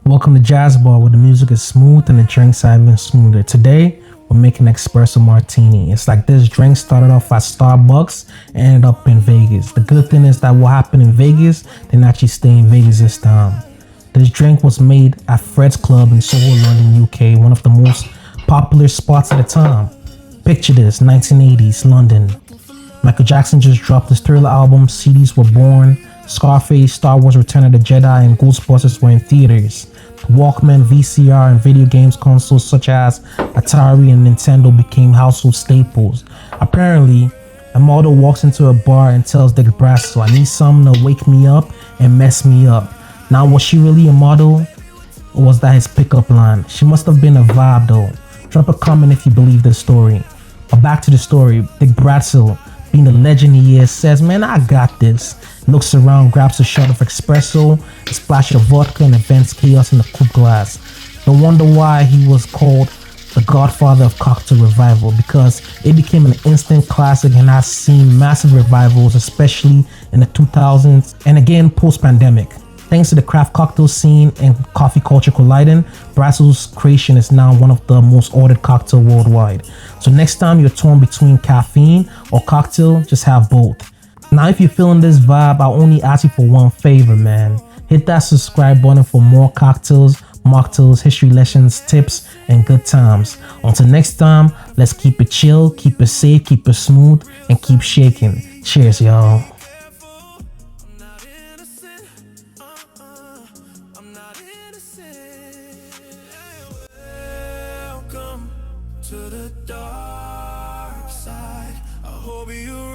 Welcome to Jazz Bar, where the music is smooth and the drinks are even smoother. Today, we're making Espresso Martini. It's like this drink started off at Starbucks and ended up in Vegas. The good thing is that what happened in Vegas didn't actually stay in Vegas this time. This drink was made at Fred's Club in Soho, London, UK, one of the most popular spots at the time. Picture this, 1980s, London. Michael Jackson just dropped his Thriller album, CDs were born, Scarface, Star Wars Return of the Jedi, and Ghostbusters were in theaters. Walkman, VCR, and video games consoles such as Atari and Nintendo became household staples. Apparently, a model walks into a bar and tells Dick Brasso, "I need something to wake me up and mess me up." Now, was she really a model? Or was that his pickup line? She must have been a vibe though. Drop a comment if you believe this story. But back to the story, Dick Brasso, being the legend he is, says, "Man, I got this." Looks around, grabs a shot of espresso, a splash of vodka, and invents chaos in the coupe glass. No wonder why he was called the godfather of cocktail revival, because it became an instant classic and has seen massive revivals, especially in the 2000s and again post-pandemic. Thanks to the craft cocktail scene and coffee culture colliding, Brasso's creation is now one of the most ordered cocktail worldwide. So next time you're torn between caffeine or cocktail, just have both. Now, if you're feeling this vibe, I'll only ask you for one favor, man. Hit that subscribe button for more cocktails, mocktails, history lessons, tips, and good times. Until next time, let's keep it chill, keep it safe, keep it smooth, and keep shaking. Cheers, y'all. Welcome to the dark side. I hope you